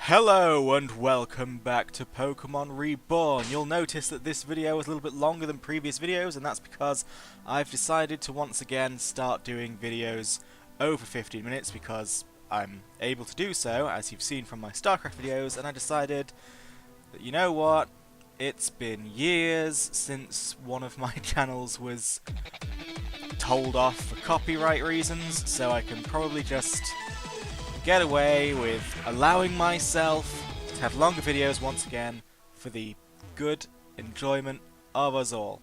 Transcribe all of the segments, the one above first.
Hello and welcome back to Pokémon Reborn. You'll notice that this video is a little bit longer than previous videos, and that's because I've decided to once again start doing videos over 15 minutes because I'm able to do so, as you've seen from my StarCraft videos, and I decided that, you know what, it's been years since one of my channels was told off for copyright reasons, so I can probably just get away with allowing myself to have longer videos once again for the good enjoyment of us all.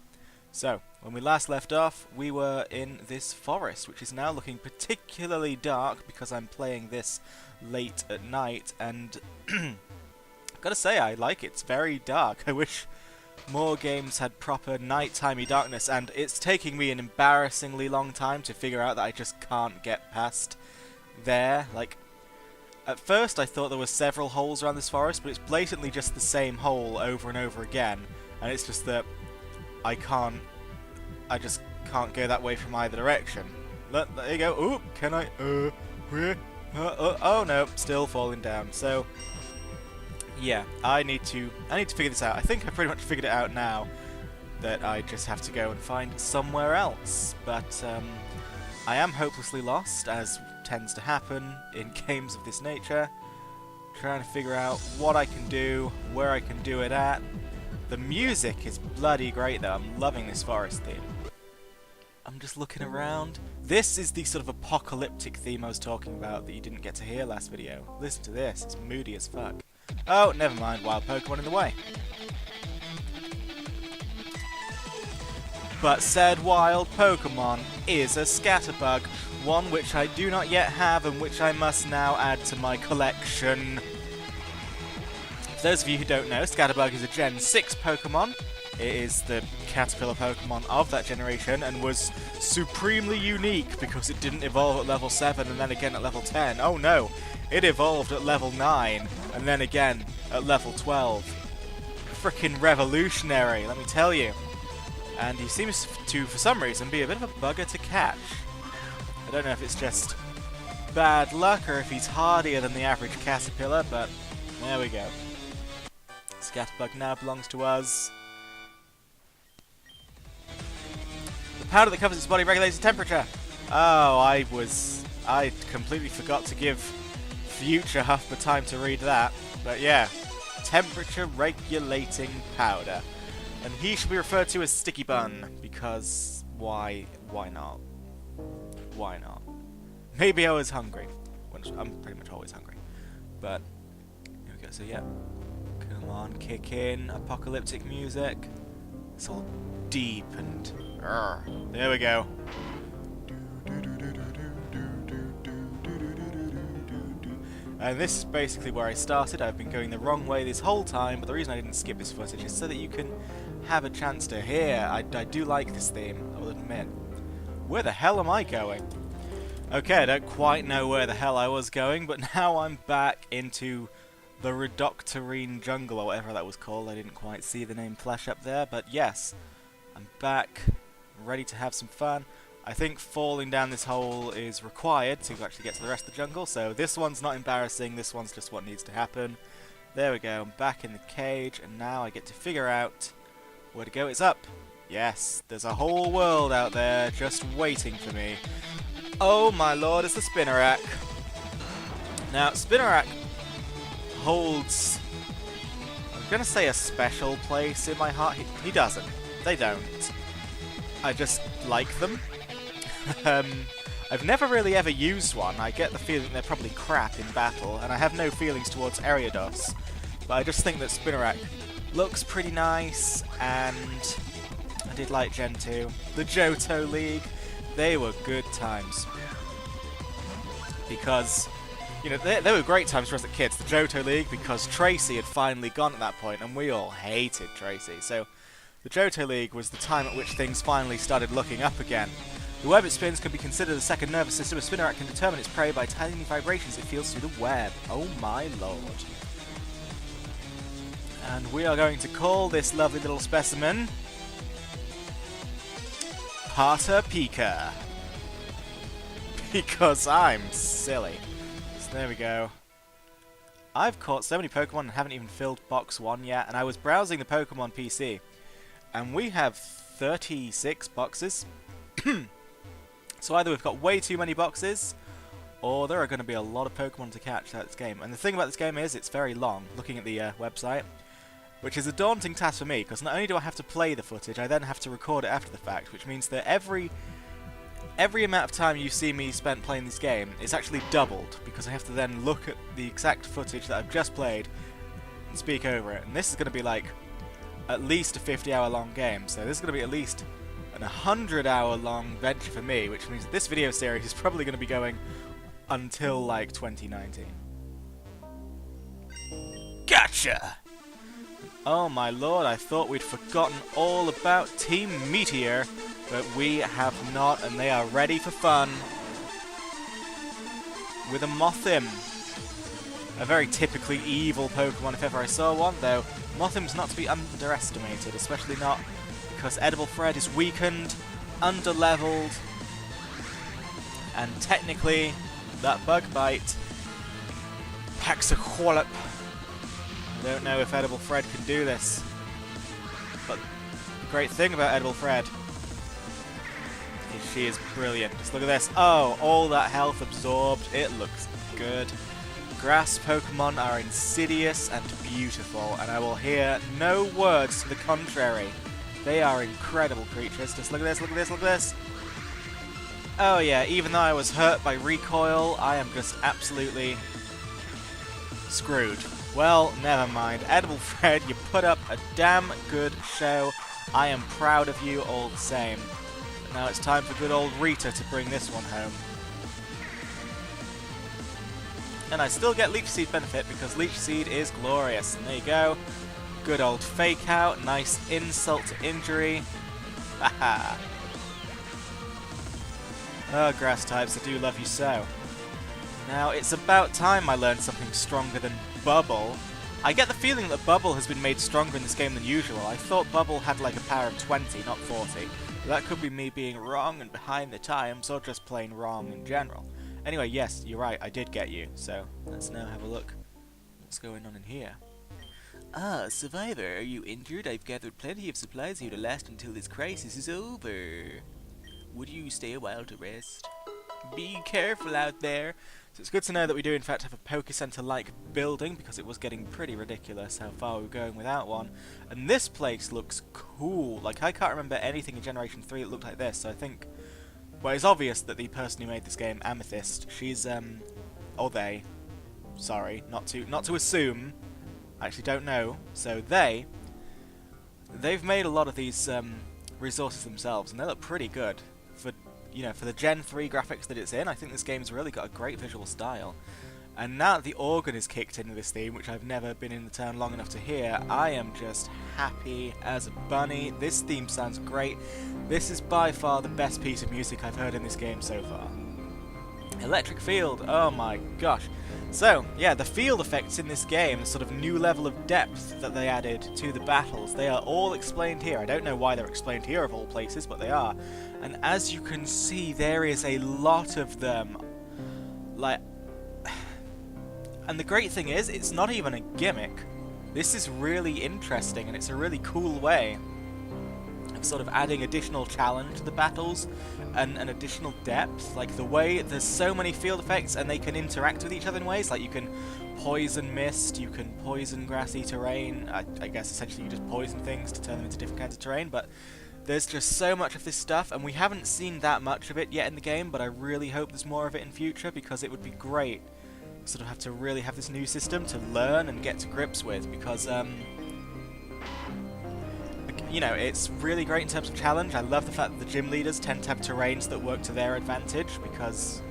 So, when we last left off, we were in this forest, which is now looking particularly dark because I'm playing this late at night, and I've got to say, I like it. It's very dark. I wish more games had proper nighttime-y darkness, and it's taking me an embarrassingly long time to figure out that I just can't get past there. Like, at first I thought there were several holes around this forest, but it's blatantly just the same hole over and over again, and it's just that I just can't go that way from either direction. There you go. Ooh, can I? Oh no, still falling down. So yeah, I need to figure this out. I think I've pretty much figured it out now, that I just have to go and find somewhere else. But I am hopelessly lost, as tends to happen in games of this nature. Trying to figure out what I can do, where I can do it at. The music is bloody great though. I'm loving this forest theme. I'm just looking around. This is the sort of apocalyptic theme I was talking about that you didn't get to hear last video. Listen to this, it's moody as fuck. Oh, never mind, wild Pokemon in the way. But said wild Pokemon is a Scatterbug, one which I do not yet have and which I must now add to my collection. For those of you who don't know, Scatterbug is a Gen 6 Pokemon. It is the caterpillar Pokemon of that generation and was supremely unique because it didn't evolve at level 7 and then again at level 10. Oh no, it evolved at level 9 and then again at level 12. Frickin' revolutionary, let me tell you. And he seems to, for some reason, be a bit of a bugger to catch. I don't know if it's just bad luck or if he's hardier than the average caterpillar, but there we go. Scatterbug now belongs to us. The powder that covers its body regulates the temperature. Oh, I completely forgot to give future Huffbuh time to read that. But yeah, temperature regulating powder. And he should be referred to as Sticky Bun, because why not? Why not? Maybe I was hungry. I'm pretty much always hungry. But, here we go, so yeah. Come on, kick in, apocalyptic music. It's all deep and... There we go. And this is basically where I started. I've been going the wrong way this whole time, but the reason I didn't skip this footage is so that you can have a chance to hear. I do like this theme, I will admit. Where the hell am I going? Okay, I don't quite know where the hell I was going, but now I'm back into the Redoctorine Jungle, or whatever that was called. I didn't quite see the name flash up there, but yes, I'm back, ready to have some fun. I think falling down this hole is required to actually get to the rest of the jungle, so this one's not embarrassing, this one's just what needs to happen. There we go, I'm back in the cage, and now I get to figure out where to go. It's up! Yes, there's a whole world out there just waiting for me. Oh my lord, it's the Spinarak! Now, Spinarak holds, I'm gonna say, a special place in my heart. He doesn't. They don't. I just like them. I've never really ever used one. I get the feeling they're probably crap in battle, and I have no feelings towards Ariados. But I just think that Spinarak looks pretty nice, and I did like Gen 2. The Johto League, they were good times. Because, you know, they were great times for us as kids. The Johto League, because Tracy had finally gone at that point, and we all hated Tracy. So, the Johto League was the time at which things finally started looking up again. The web it spins can be considered a second nervous system. A Spinarak can determine its prey by tiny vibrations it feels through the web. Oh my lord. And we are going to call this lovely little specimen Pata Pika. Because I'm silly. So there we go. I've caught so many Pokemon and haven't even filled box 1 yet, and I was browsing the Pokemon PC, and we have 36 boxes. So either we've got way too many boxes, or there are going to be a lot of Pokemon to catch throughout this game. And the thing about this game is it's very long, looking at the website, which is a daunting task for me, because not only do I have to play the footage, I then have to record it after the fact, which means that every amount of time you see me spent playing this game is actually doubled, because I have to then look at the exact footage that I've just played and speak over it. And this is going to be like at least a 50-hour long game, so this is going to be at least an 100-hour long venture for me, which means that this video series is probably going to be going until like 2019. Gotcha! Oh my lord, I thought we'd forgotten all about Team Meteor, but we have not, and they are ready for fun. With a Mothim. A very typically evil Pokemon if ever I saw one, though Mothim's not to be underestimated, especially not because Edible Fred is weakened, underleveled, and technically that Bug Bite packs a wallop. I don't know if Edible Fred can do this, but the great thing about Edible Fred is she is brilliant. Just look at this. Oh, all that health absorbed. It looks good. Grass Pokemon are insidious and beautiful, and I will hear no words to the contrary. They are incredible creatures. Just look at this, look at this, look at this. Oh yeah, even though I was hurt by recoil, I am just absolutely screwed. Well, never mind. Edible Fred, you put up a damn good show. I am proud of you all the same. But now it's time for good old Rita to bring this one home. And I still get Leech Seed benefit because Leech Seed is glorious. And there you go. Good old Fake Out. Nice insult to injury. Haha. Oh, grass types, I do love you so. Now, it's about time I learned something stronger than Bubble. I get the feeling that Bubble has been made stronger in this game than usual. I thought Bubble had like a power of 20, not 40. But that could be me being wrong and behind the times, or just plain wrong in general. Anyway, yes, you're right, I did get you. So, let's now have a look. What's going on in here? Ah, Survivor, are you injured? I've gathered plenty of supplies here to last until this crisis is over. Would you stay a while to rest? Be careful out there. So it's good to know that we do in fact have a Poké Center-like building, because it was getting pretty ridiculous how far we were going without one. And this place looks cool. Like, I can't remember anything in Generation 3 that looked like this, so I think... Well, it's obvious that the person who made this game, Amethyst, she's, or they, sorry, not to assume, I actually don't know, so they've made a lot of these, resources themselves, and they look pretty good. For, you know, for the Gen 3 graphics that it's in, I think this game's really got a great visual style. And now that the organ is kicked into this theme, which I've never been in the town long enough to hear, I am just happy as a bunny. This theme sounds great. This is by far the best piece of music I've heard in this game so far. Electric Field, oh my gosh. So, yeah, the field effects in this game, the sort of new level of depth that they added to the battles, they are all explained here. I don't know why they're explained here of all places, but they are. And as you can see, there is a lot of them. Like... And the great thing is, it's not even a gimmick. This is really interesting, and it's a really cool way of sort of adding additional challenge to the battles and an additional depth. Like the way there's so many field effects and they can interact with each other in ways, like you can poison mist, you can poison grassy terrain. I guess essentially you just poison things to turn them into different kinds of terrain, but there's just so much of this stuff, and we haven't seen that much of it yet in the game, but I really hope there's more of it in future, because it would be great sort of have to really have this new system to learn and get to grips with, because you know, it's really great in terms of challenge. I love the fact that the gym leaders tend to have terrains that work to their advantage, because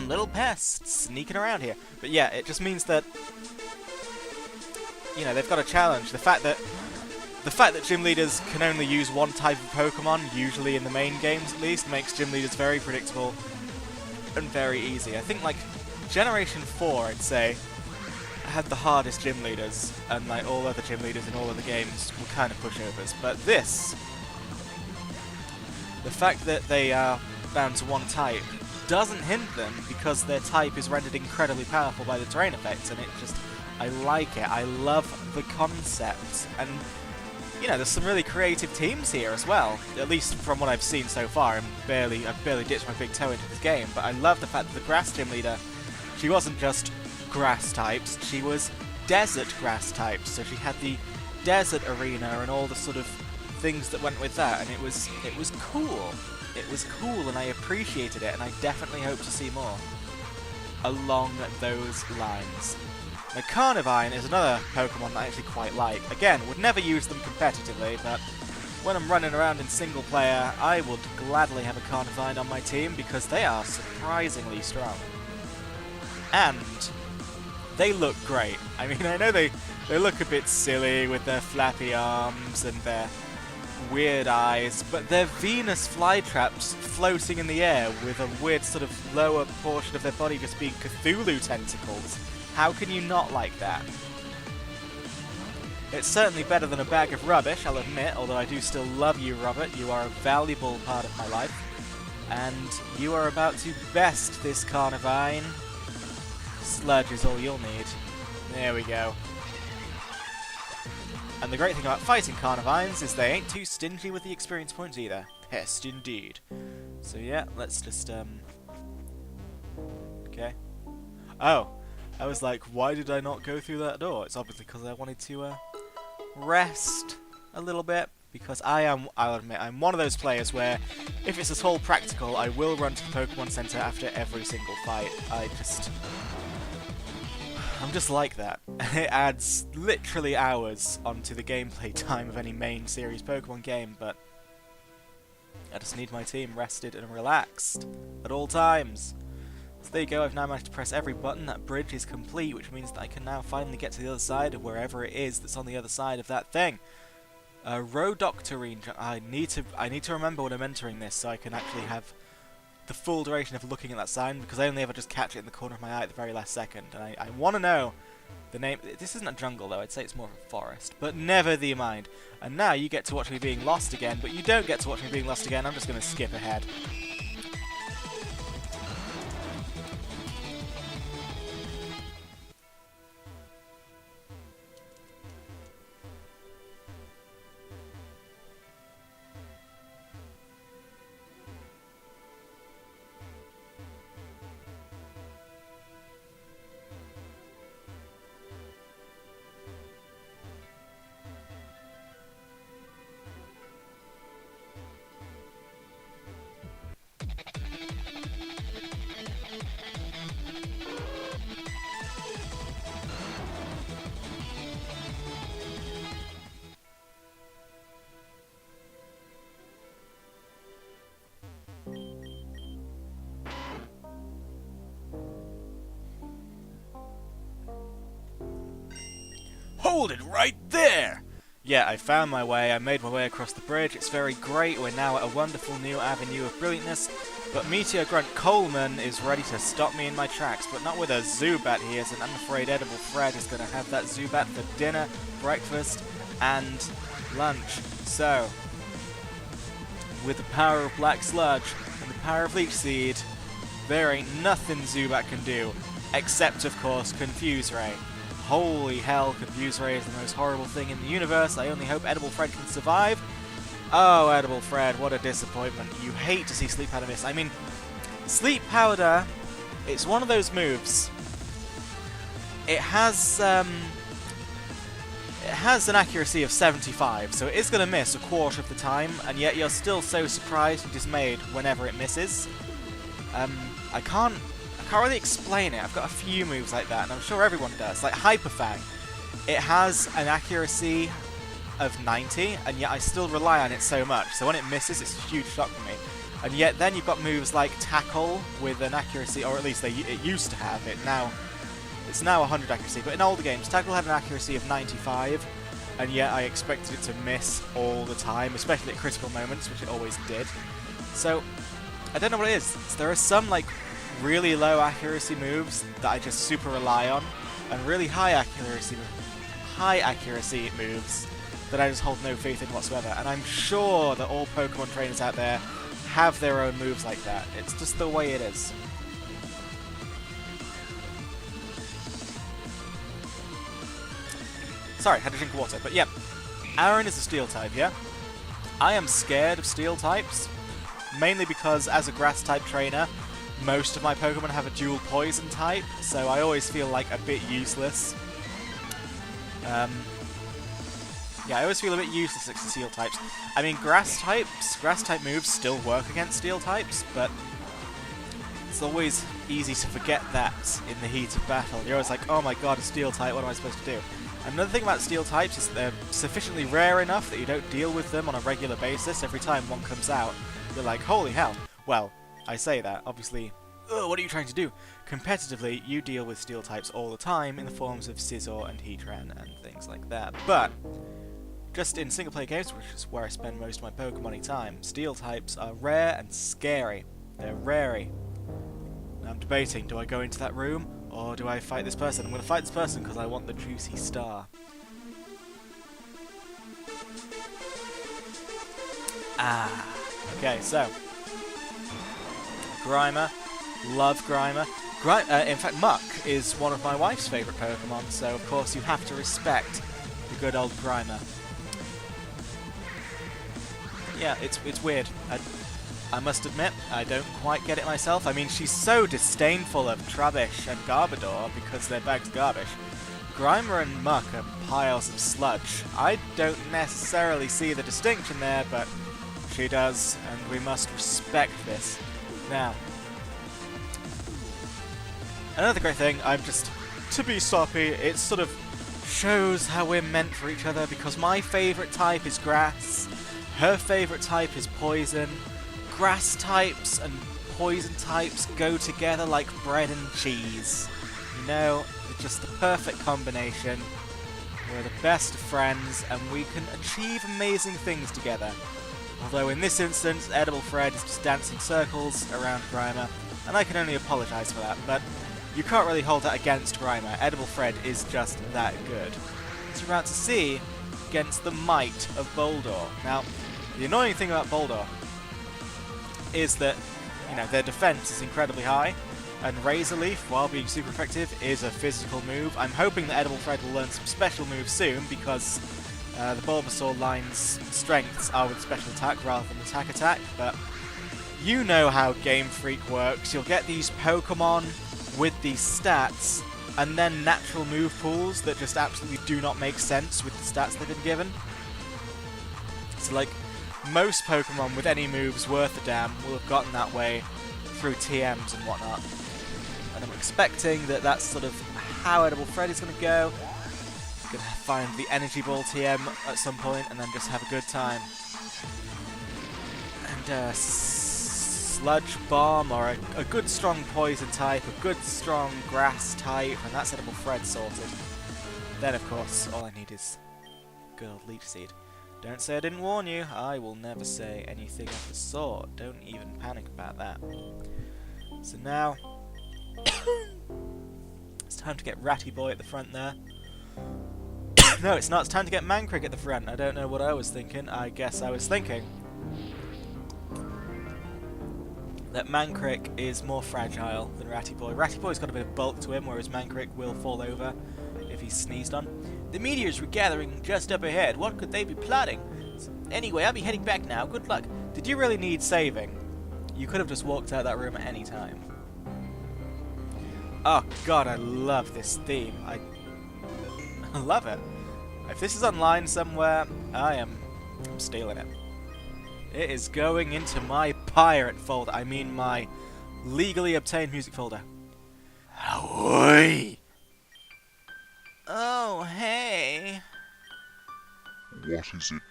little pests sneaking around here. But yeah, it just means that, you know, they've got a challenge. The fact that gym leaders can only use one type of Pokemon, usually in the main games at least, makes gym leaders very predictable and very easy. I think like Generation 4, I'd say, had the hardest gym leaders, and like all other gym leaders in all other games were kind of pushovers. But this, the fact that they are bound to one type, doesn't hinder them because their type is rendered incredibly powerful by the terrain effects, and it just, I like it. I love the concept, and you know, there's some really creative teams here as well, at least from what I've seen so far. I've barely dipped my big toe into this game, but I love the fact that the grass gym leader, she wasn't just grass types, she was desert grass types, so she had the desert arena and all the sort of things that went with that, and it was cool. It was cool, and I appreciated it, and I definitely hope to see more along those lines. Now, Carnivine is another Pokemon that I actually quite like. Again, would never use them competitively, but when I'm running around in single player, I would gladly have a Carnivine on my team because they are surprisingly strong. And they look great. I mean, I know they look a bit silly with their flappy arms and their weird eyes, but they're Venus flytraps floating in the air with a weird sort of lower portion of their body just being Cthulhu tentacles. How can you not like that? It's certainly better than a bag of rubbish, I'll admit, although I do still love you, Robert. You are a valuable part of my life. And you are about to best this Carnivine. Sludge is all you'll need. There we go. And the great thing about fighting Carnivines is they ain't too stingy with the experience points either. Pest indeed. So yeah, let's just, okay. Oh! I was like, why did I not go through that door? It's obviously because I wanted to rest a little bit, because I'll admit, I'm one of those players where, if it's at all practical, I will run to the Pokemon Center after every single fight. I'm just like that. It adds literally hours onto the gameplay time of any main series Pokemon game, but I just need my team rested and relaxed at all times. So there you go, I've now managed to press every button. That bridge is complete, which means that I can now finally get to the other side of wherever it is that's on the other side of that thing. Rhodoctorine. I need to remember when I'm entering this so I can actually have the full duration of looking at that sign, because I only ever just catch it in the corner of my eye at the very last second. And I want to know the name. This isn't a jungle though, I'd say it's more of a forest, but never the mind. And now you get to watch me being lost again, but you don't get to watch me being lost again. I'm just going to skip ahead. Hold it right there! Yeah, I found my way, I made my way across the bridge, it's very great, we're now at a wonderful new avenue of brilliantness, but Meteor Grunt Coleman is ready to stop me in my tracks, but not with a Zubat he isn't. I'm afraid Edible Fred is going to have that Zubat for dinner, breakfast, and lunch. So, with the power of Black Sludge and the power of Leech Seed, there ain't nothing Zubat can do, except of course Confuse Ray. Holy hell, Confuse Ray is the most horrible thing in the universe. I only hope Edible Fred can survive. Oh, Edible Fred, what a disappointment. You hate to see Sleep Powder miss. I mean, Sleep Powder, it's one of those moves. It has an accuracy of 75, so it is going to miss a quarter of the time, and yet you're still so surprised and dismayed whenever it misses. I can't really explain it. I've got a few moves like that, and I'm sure everyone does. Like Hyper Fang, it has an accuracy of 90, and yet I still rely on it so much. So when it misses, it's a huge shock for me. And yet then you've got moves like Tackle with an accuracy, or at least it used to have it. It's now 100 accuracy, but in older games, Tackle had an accuracy of 95, and yet I expected it to miss all the time, especially at critical moments, which it always did. So I don't know what it is. There are some like really low accuracy moves that I just super rely on, and really high accuracy moves that I just hold no faith in whatsoever. And I'm sure that all Pokemon trainers out there have their own moves like that. It's just the way it is. Sorry, had to drink water, but yeah. Aaron is a steel type, yeah? I am scared of steel types, mainly because as a grass type trainer, most of my Pokemon have a dual poison type, so I always feel like a bit useless. Yeah, I always feel a bit useless against steel types. I mean, grass type moves still work against steel types, but it's always easy to forget that in the heat of battle. You're always like, oh my god, a steel type, what am I supposed to do? Another thing about steel types is they're sufficiently rare enough that you don't deal with them on a regular basis. Every time one comes out, you're like, holy hell. Well, I say that, obviously, what are you trying to do? Competitively, you deal with steel types all the time in the forms of Scizor and Heatran and things like that. But just in single-player games, which is where I spend most of my Pokemon-y time, steel types are rare and scary. They're rare-y. I'm debating, do I go into that room, or do I fight this person? I'm going to fight this person because I want the juicy star. Ah, okay, so Grimer, love Grimer. In fact, Muck is one of my wife's favourite Pokemon, so of course you have to respect the good old Grimer. Yeah, it's weird. I must admit, I don't quite get it myself. I mean, she's so disdainful of Trubbish and Garbodor because they're bags of garbage. Grimer and Muck are piles of sludge. I don't necessarily see the distinction there, but she does, and we must respect this. Now, another great thing, to be soppy, it sort of shows how we're meant for each other, because my favourite type is grass, her favourite type is poison. Grass types and poison types go together like bread and cheese. You know, it's just the perfect combination. We're the best of friends, and we can achieve amazing things together. Although in this instance, Edible Fred is just dancing circles around Grimer, and I can only apologise for that, but you can't really hold that against Grimer. Edible Fred is just that good. As we're about to see, against the might of Boldor. Now, the annoying thing about Boldor is that, you know, their defense is incredibly high, and Razor Leaf, while being super effective, is a physical move. I'm hoping that Edible Fred will learn some special moves soon, because the Bulbasaur line's strengths are with special attack rather than attack, but you know how Game Freak works. You'll get these Pokemon with these stats, and then natural move pools that just absolutely do not make sense with the stats they've been given. So, like, most Pokemon with any moves worth a damn will have gotten that way through TMs and whatnot. And I'm expecting that that's sort of how Edible Fred is going to go. Going to find the Energy Ball TM at some point and then just have a good time. And Sludge Bomb, or a good strong Poison type, a good strong Grass type, and that's Edible Fred sorted. Then, of course, all I need is good old Leech Seed. Don't say I didn't warn you. I will never say anything of the sort. Don't even panic about that. So now, it's time to get Ratty Boy at the front there. No, it's not. It's time to get Mankrik at the front. I don't know what I was thinking. I guess I was thinking that Mankrik is more fragile than Ratty Boy. Ratty Boy's got a bit of bulk to him, whereas Mankrik will fall over if he's sneezed on. The meteors were gathering just up ahead. What could they be plotting? Anyway, I'll be heading back now. Good luck. Did you really need saving? You could have just walked out that room at any time. Oh god, I love this theme. I love it. If this is online somewhere, I'm stealing it. It is going into my pirate folder. I mean my legally obtained music folder. Ahoy! Oh, hey. What is it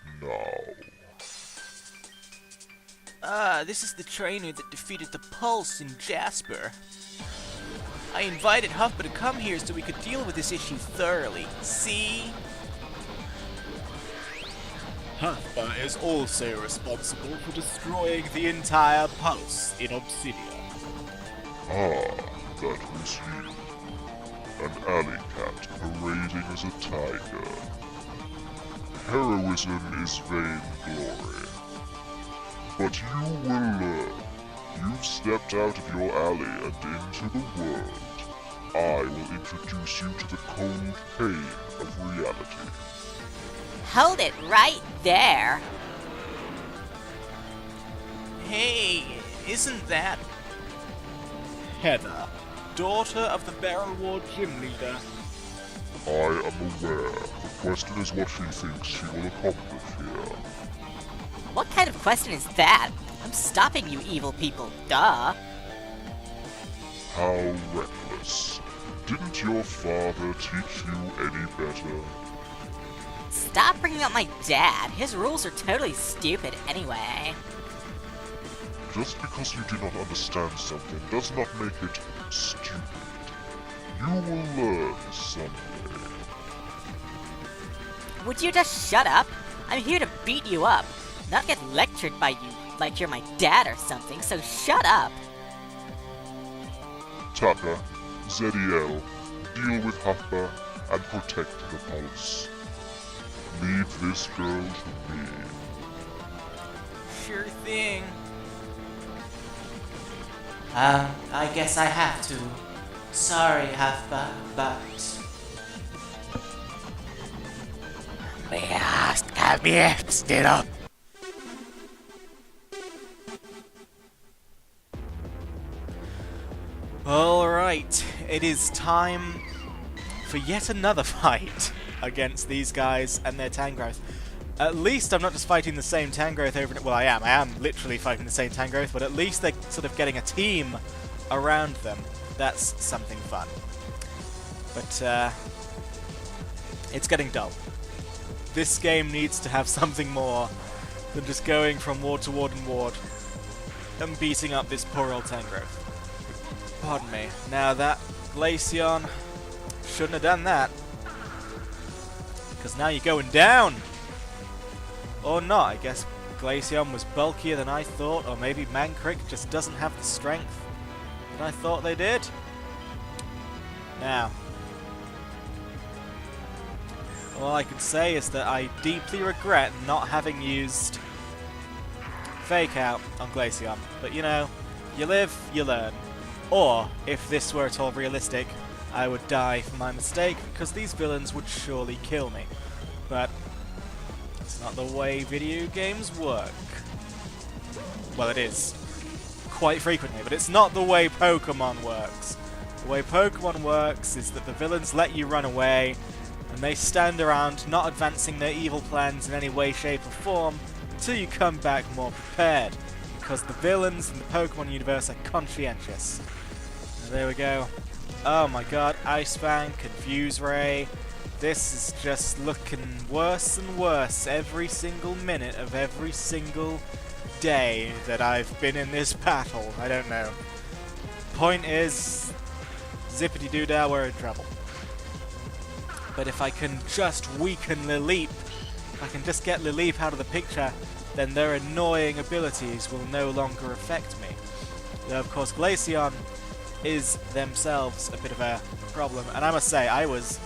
now? This is the trainer that defeated the Pulse in Jasper. I invited Huffbuh to come here so we could deal with this issue thoroughly. See? Huffbuh is also responsible for destroying the entire Pulse in Obsidian. Ah, that was you. An alley cat parading as a tiger. Heroism is vainglory. But you will learn. You've stepped out of your alley and into the world. I will introduce you to the cold pain of reality. Hold it right there. Hey, isn't that Heather, daughter of the Barrel Ward gym leader. I am aware. The question is what she thinks she will accomplish here. What kind of question is that? I'm stopping you evil people, duh. How reckless. Didn't your father teach you any better? Stop bringing up my dad. His rules are totally stupid anyway. Just because you do not understand something does not make it stupid. You will learn someday. Would you just shut up? I'm here to beat you up, not get lectured by you like you're my dad or something, so shut up. Taka, Zediel, deal with Huffbuh and protect the pulse. Leave this girl to me. sure thing? I guess I have to. Sorry, Huffbuh, but... Alright, it is time for yet another fight against these guys and their Tangrowth. At least I'm not just fighting the same Tangrowth over and... Well, I am literally fighting the same Tangrowth, but at least they're sort of getting a team around them. That's something fun. But, it's getting dull. This game needs to have something more than just going from ward to ward and ward and beating up this poor old Tangrowth. Pardon me. Now that Glaceon shouldn't have done that. Because now you're going down! Or not, I guess Glaceon was bulkier than I thought, or maybe Mankrik just doesn't have the strength that I thought they did. Now, all I can say is that I deeply regret not having used Fake Out on Glaceon. But you know, you live, you learn. Or, if this were at all realistic, I would die for my mistake, because these villains would surely kill me. But it's not the way video games work. Well, it is. Quite frequently, but it's not the way Pokémon works. The way Pokémon works is that the villains let you run away, and they stand around not advancing their evil plans in any way, shape or form until you come back more prepared. Because the villains in the Pokémon universe are conscientious. And there we go. Oh my god, Ice Fang, Confuse Ray. This is just looking worse and worse every single minute of every single day that I've been in this battle. I don't know. Point is, Zippity Doodah, we're in trouble. But if I can just weaken Lileep, if I can just get Lileep out of the picture, then their annoying abilities will no longer affect me. Though of course Glaceon is themselves a bit of a problem, and I must say I was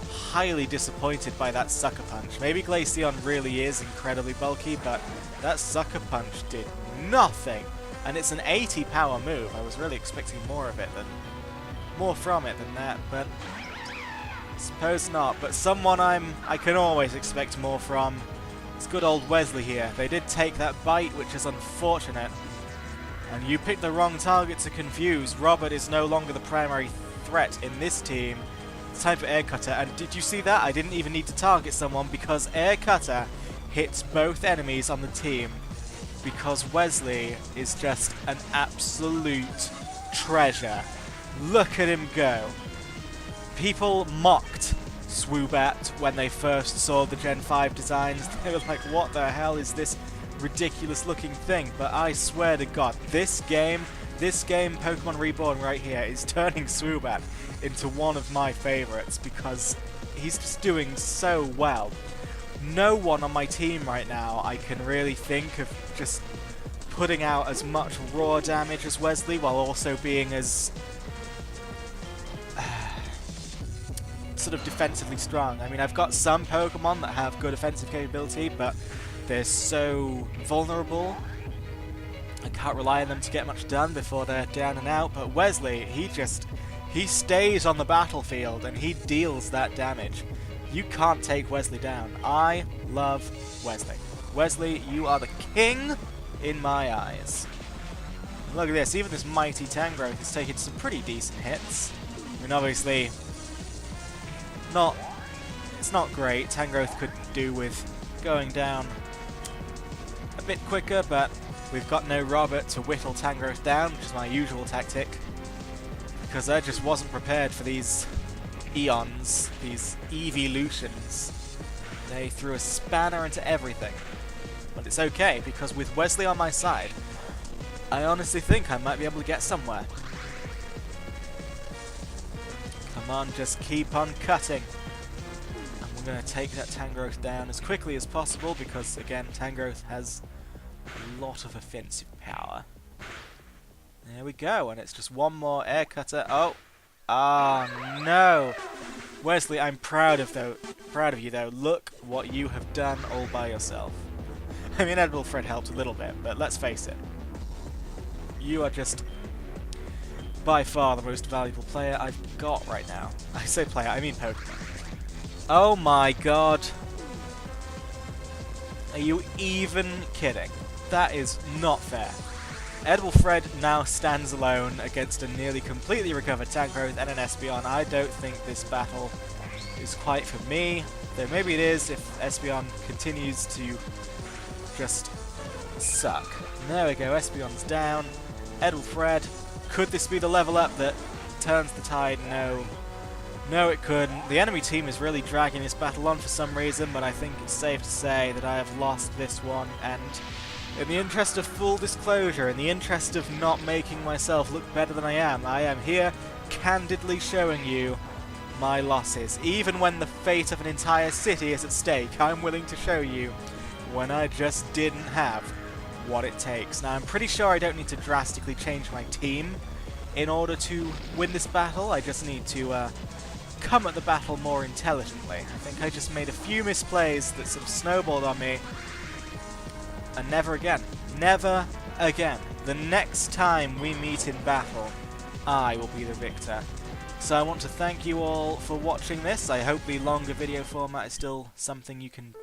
highly disappointed by that Sucker Punch. Maybe Glaceon really is incredibly bulky, but that Sucker Punch did nothing, and it's an 80 power move. I was really expecting more from it than that, but suppose not. But someone I can always expect more from. It's good old Wesley here. They did take that bite, which is unfortunate. And you picked the wrong target to confuse. Robert is no longer the primary threat in this team. It's time for Air Cutter. And did you see that? I didn't even need to target someone because Air Cutter hits both enemies on the team. Because Wesley is just an absolute treasure. Look at him go. People mocked Swoobat when they first saw the Gen 5 designs. They were like, what the hell is this ridiculous looking thing? But I swear to god, this game, Pokemon Reborn right here, is turning Swoobat into one of my favorites because he's just doing so well. No one on my team right now I can really think of just putting out as much raw damage as Wesley while also being as sort of defensively strong. I mean, I've got some Pokemon that have good offensive capability, but they're so vulnerable I can't rely on them to get much done before they're down and out, but Wesley, he stays on the battlefield and he deals that damage. You can't take Wesley down. I love Wesley. Wesley, you are the king in my eyes. And look at this, even this mighty Tangrowth is taking some pretty decent hits. I mean, obviously, it's not great. Tangrowth could do with going down a bit quicker, but we've got no Robert to whittle Tangrowth down, which is my usual tactic, because I just wasn't prepared for these Eons, these evolutions. They threw a spanner into everything. But it's okay, because with Wesley on my side, I honestly think I might be able to get somewhere. Come on, just keep on cutting. And we're going to take that Tangrowth down as quickly as possible, because again, Tangrowth has a lot of offensive power. There we go, and it's just one more air cutter. Oh! Ah, no! Wesley, I'm proud of you though. Look what you have done all by yourself. I mean, Edible Fred helped a little bit, but let's face it. You are just by far the most valuable player I've got right now. I say player, I mean Pokemon. Oh my god. Are you even kidding? That is not fair. Edible Fred now stands alone against a nearly completely recovered Tangrowth and an Espeon. I don't think this battle is quite for me, though maybe it is if Espeon continues to just suck. There we go, Espeon's down. Edible Fred, could this be the level up that turns the tide? No. No, it couldn't. The enemy team is really dragging this battle on for some reason, but I think it's safe to say that I have lost this one, and in the interest of full disclosure, in the interest of not making myself look better than I am here candidly showing you my losses. Even when the fate of an entire city is at stake, I'm willing to show you when I just didn't have what it takes. Now, I'm pretty sure I don't need to drastically change my team in order to win this battle. I just need to come at the battle more intelligently. I think I just made a few misplays that sort of snowballed on me. And never again. Never again. The next time we meet in battle, I will be the victor. So I want to thank you all for watching this. I hope the longer video format is still something you can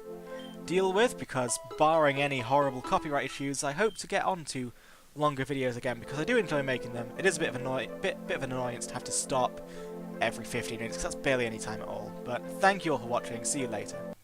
deal with, because barring any horrible copyright issues, I hope to get on to longer videos again, because I do enjoy making them. It is a bit of an annoyance to have to stop every 15 minutes, because that's barely any time at all. But thank you all for watching. See you later.